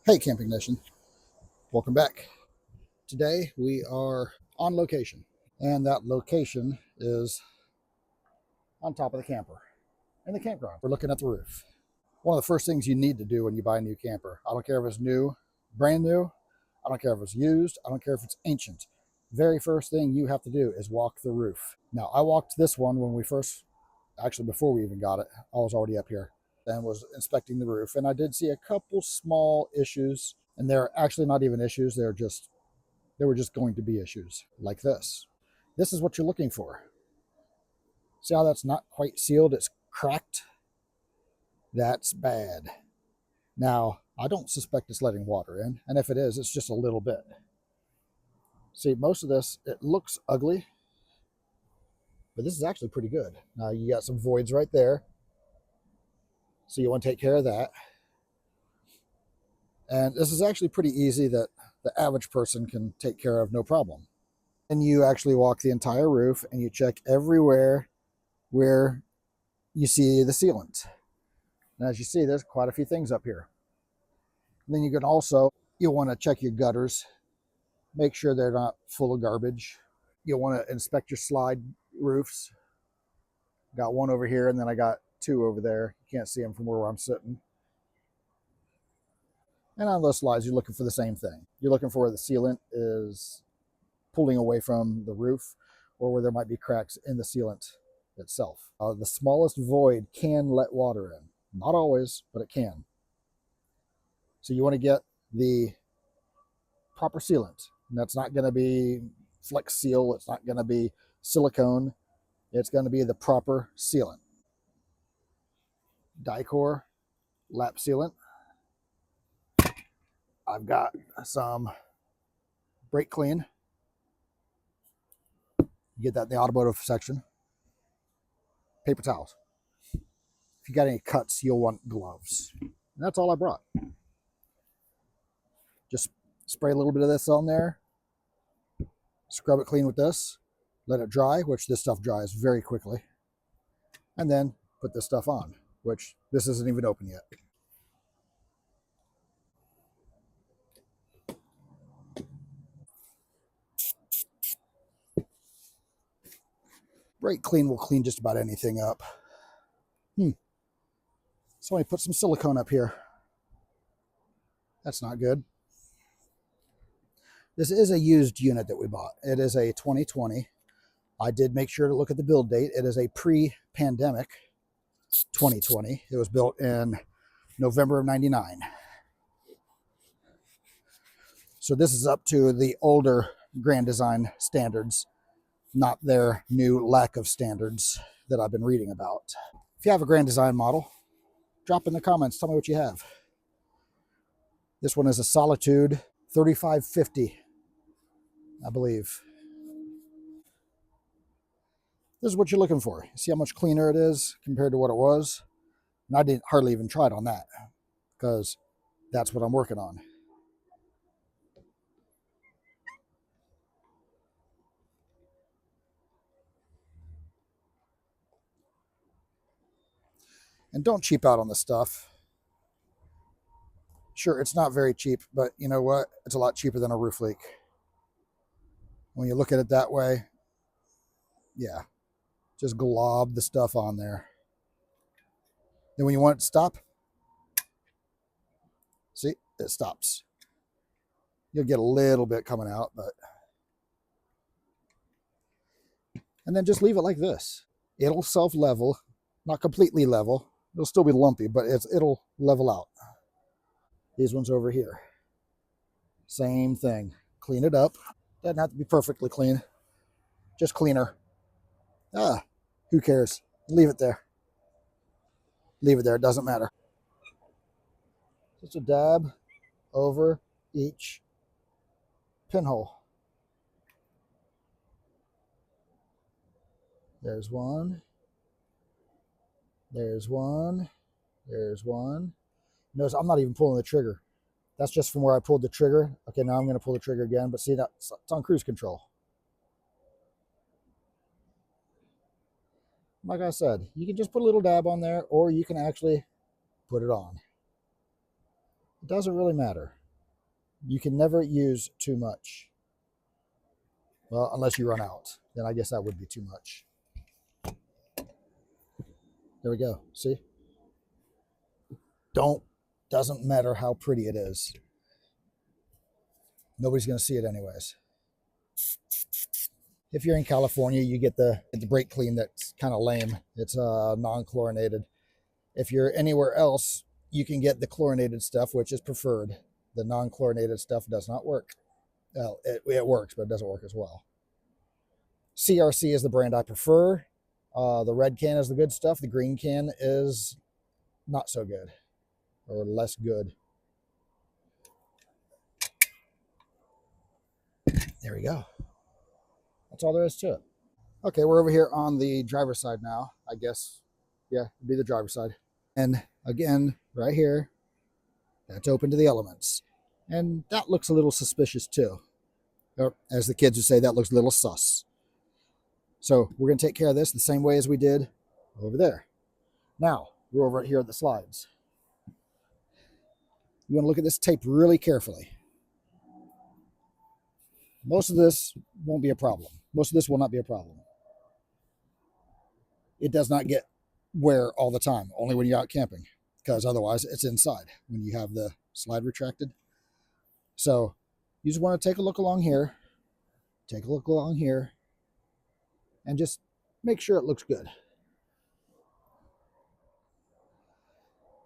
Hey, Camping Nation. Welcome back. Today we are on location, and that location is on top of the camper in the campground. We're looking at the roof. One of the first things you need to do when you buy a new camper, I don't care if it's new, brand new, I don't care if it's used, I don't care if it's ancient. Very first thing you have to do is walk the roof. Now, I walked this one when we first, actually before we even got it, I was already up here and was inspecting the roof, and I did see a couple small issues, and they're actually not even issues, they were just going to be issues like this. This is what you're looking for. See how that's not quite sealed? It's cracked. That's bad. Now, I don't suspect it's letting water in, and if it is, it's just a little bit. See, most of this, it looks ugly, but this is actually pretty good. Now, you got some voids right there, so you want to take care of that. And this is actually pretty easy that the average person can take care of no problem. And you actually walk the entire roof and you check everywhere where you see the sealant. And as you see, there's quite a few things up here. And then you can also, you'll want to check your gutters, make sure they're not full of garbage. You'll want to inspect your slide roofs. Got one over here, and then I got two over there. You can't see them from where I'm sitting. And on those slides, you're looking for the same thing. You're looking for where the sealant is pulling away from the roof, or where there might be cracks in the sealant itself. The smallest void can let water in. Not always, but it can. So you want to get the proper sealant. And that's not going to be Flex Seal. It's not going to be silicone. It's going to be the proper sealant. Dicor lap sealant. I've got some brake clean. You get that in the automotive section. Paper towels. If you got any cuts, you'll want gloves. And that's all I brought. Just spray a little bit of this on there. Scrub it clean with this. Let it dry, which this stuff dries very quickly. And then put this stuff on, which this isn't even open yet. Brake clean will clean just about anything up. So I put some silicone up here. That's not good. This is a used unit that we bought. It is a 2020. I did make sure to look at the build date. It is a pre-pandemic 2020. It was built in November of 99. So this is up to the older Grand Design standards, not their new lack of standards that I've been reading about. If you have a Grand Design model, drop in the comments. Tell me what you have. This one is a Solitude 3550, I believe. This is what you're looking for. See how much cleaner it is compared to what it was? And I didn't hardly even try it on that because that's what I'm working on. And don't cheap out on this stuff. Sure, it's not very cheap, but you know what? It's a lot cheaper than a roof leak. When you look at it that way, yeah, just glob the stuff on there. Then when you want it to stop, see, it stops. You'll get a little bit coming out, but... And then just leave it like this. It'll self-level, not completely level. It'll still be lumpy, but it'll level out. These ones over here. Same thing. Clean it up. Doesn't have to be perfectly clean. Just cleaner. Who cares? Leave it there. Leave it there. It doesn't matter. Just a dab over each pinhole. There's one. There's one. There's one. Notice I'm not even pulling the trigger. That's just from where I pulled the trigger. Okay, now I'm going to pull the trigger again, but see, it's on cruise control. Like I said, you can just put a little dab on there, or you can actually put it on. It doesn't really matter. You can never use too much. Well, unless you run out, then I guess that would be too much. There we go. See? Doesn't matter how pretty it is. Nobody's going to see it anyways. If you're in California, you get the brake clean that's kind of lame. It's non-chlorinated. If you're anywhere else, you can get the chlorinated stuff, which is preferred. The non-chlorinated stuff does not work. Well, it works, but it doesn't work as well. CRC is the brand I prefer. The red can is the good stuff. The green can is not so good, or less good. There we go. That's all there is to it. Okay, we're over here on the driver's side now, I guess. Yeah, it'd be the driver's side. And again, right here, that's open to the elements. And that looks a little suspicious too. Or, as the kids would say, that looks a little sus. So we're going to take care of this the same way as we did over there. Now, we're over here at the slides. You want to look at this tape really carefully. Most of this won't be a problem. Most of this will not be a problem. It does not get wear all the time, only when you're out camping, because otherwise it's inside when you have the slide retracted. So you just want to take a look along here, and just make sure it looks good.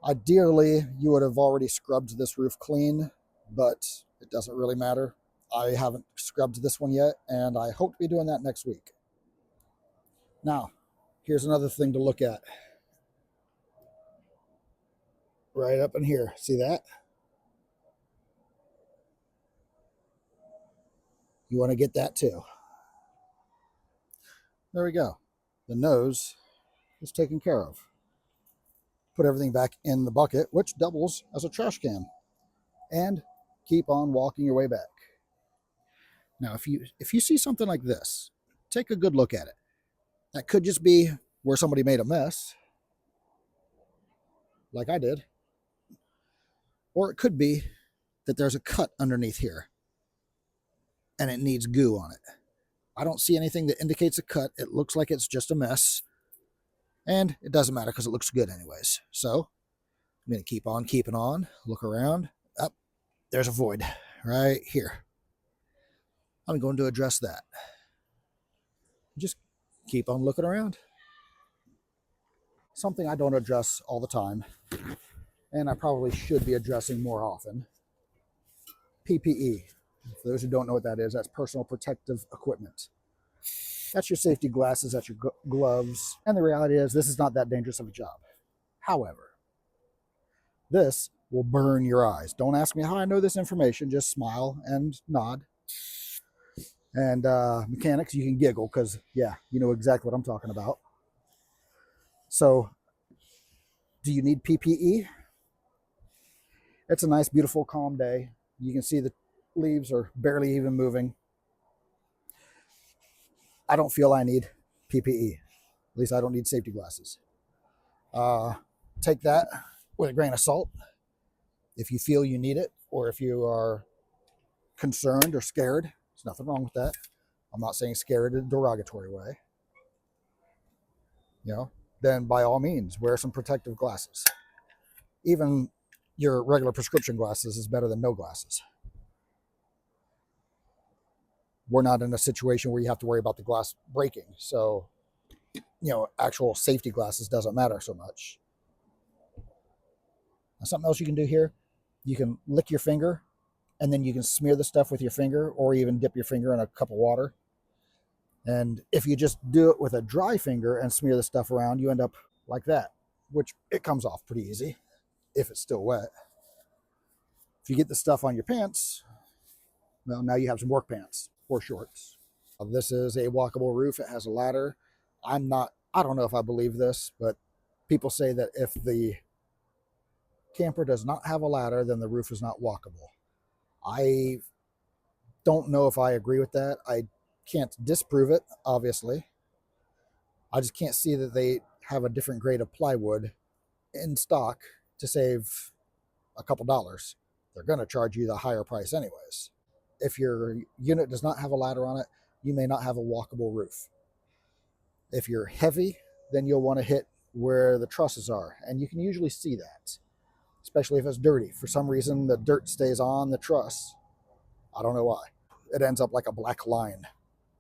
Ideally, you would have already scrubbed this roof clean, but it doesn't really matter. I haven't scrubbed this one yet, and I hope to be doing that next week. Now, here's another thing to look at. Right up in here, see that? You want to get that too. There we go. The nose is taken care of. Put everything back in the bucket, which doubles as a trash can. And keep on walking your way back. Now, if you see something like this, take a good look at it. That could just be where somebody made a mess, like I did. Or it could be that there's a cut underneath here, and it needs goo on it. I don't see anything that indicates a cut. It looks like it's just a mess. And it doesn't matter because it looks good anyways. So I'm going to keep on keeping on. Look around. Up, there's a void right here. I'm going to address that. Just keep on looking around. Something I don't address all the time, and I probably should be addressing more often. PPE. For those who don't know what that is, that's personal protective equipment. That's your safety glasses, that's your gloves. And the reality is, this is not that dangerous of a job. However, this will burn your eyes. Don't ask me how I know this information. Just smile and nod. And mechanics, you can giggle because, yeah, you know exactly what I'm talking about. So, do you need PPE? It's a nice, beautiful, calm day. You can see the leaves are barely even moving. I don't feel I need PPE. At least I don't need safety glasses. Take that with a grain of salt. If you feel you need it, or if you are concerned or scared, there's nothing wrong with that. I'm not saying scared in a derogatory way. You know, then by all means, wear some protective glasses. Even your regular prescription glasses is better than no glasses. We're not in a situation where you have to worry about the glass breaking. So, you know, actual safety glasses doesn't matter so much. Now, something else you can do here, you can lick your finger and then you can smear the stuff with your finger, or even dip your finger in a cup of water. And if you just do it with a dry finger and smear the stuff around, you end up like that, which it comes off pretty easy if it's still wet. If you get the stuff on your pants, well, now you have some work pants or shorts. This is a walkable roof. It has a ladder. I don't know if I believe this, but people say that if the camper does not have a ladder, then the roof is not walkable. I don't know if I agree with that. I can't disprove it, obviously. I just can't see that they have a different grade of plywood in stock to save a couple dollars. they're going to charge you the higher price anyways. If your unit does not have a ladder on it, you may not have a walkable roof. If you're heavy, then you'll want to hit where the trusses are, and you can usually see that, especially if it's dirty. For some reason, the dirt stays on the truss. I don't know why. It ends up like a black line.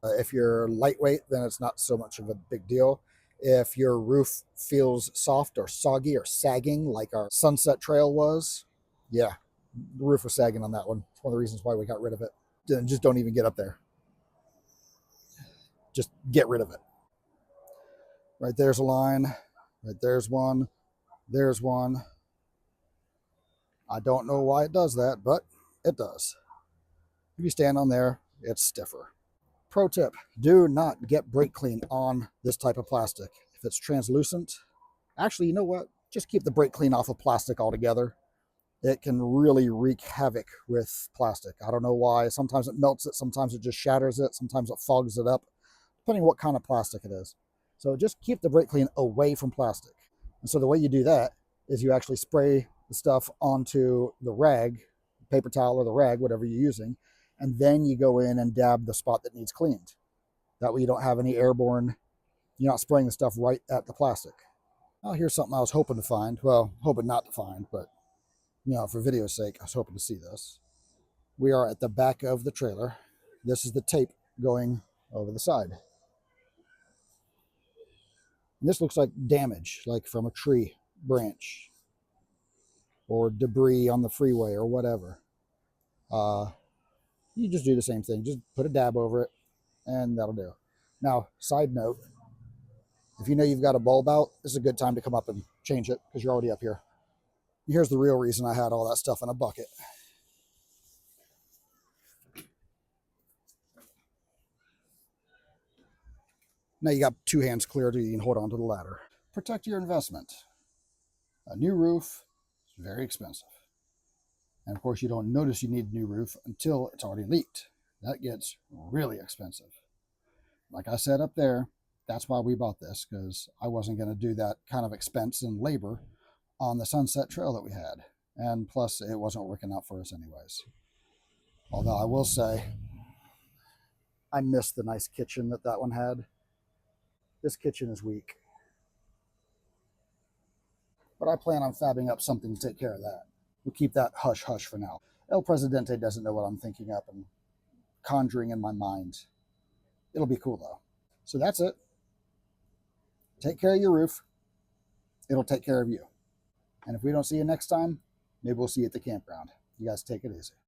If you're lightweight, then it's not so much of a big deal. If your roof feels soft or soggy or sagging like our Sunset Trail was, yeah, the roof was sagging on that one. It's one of the reasons why we got rid of it. Just don't even get up there. Just get rid of it. Right there's a line. Right there's one. There's one. I don't know why it does that, but it does. If you stand on there, it's stiffer. Pro tip, do not get brake clean on this type of plastic. If it's translucent, actually, you know what? Just keep the brake clean off of plastic altogether. It can really wreak havoc with plastic. I don't know why. Sometimes it melts it, sometimes it just shatters it, sometimes it fogs it up, depending on what kind of plastic it is. So just keep the brake clean away from plastic. And so the way you do that is you actually spray the stuff onto the rag, paper towel or the rag, whatever you're using, and then you go in and dab the spot that needs cleaned. That way you don't have any airborne, you're not spraying the stuff right at the plastic. Oh, here's something I was hoping to find. Well, hoping not to find, but for video's sake, I was hoping to see this. We are at the back of the trailer. This is the tape going over the side. And this looks like damage, like from a tree branch or debris on the freeway or whatever. You just do the same thing. Just put a dab over it, and that'll do. Now, side note, if you know you've got a bulb out, this is a good time to come up and change it because you're already up here. Here's the real reason I had all that stuff in a bucket. Now you got 2 hands clear so you can hold on to the ladder. Protect your investment. A new roof is very expensive. And of course, you don't notice you need a new roof until it's already leaked. That gets really expensive. Like I said up there, that's why we bought this, because I wasn't going to do that kind of expense and labor on the Sunset Trail that we had. And plus, it wasn't working out for us anyways. Although I will say, I missed the nice kitchen that one had. This kitchen is weak. But I plan on fabbing up something to take care of that. We'll keep that hush-hush for now. El Presidente doesn't know what I'm thinking up and conjuring in my mind. It'll be cool, though. So that's it. Take care of your roof. It'll take care of you. And if we don't see you next time, maybe we'll see you at the campground. You guys take it easy.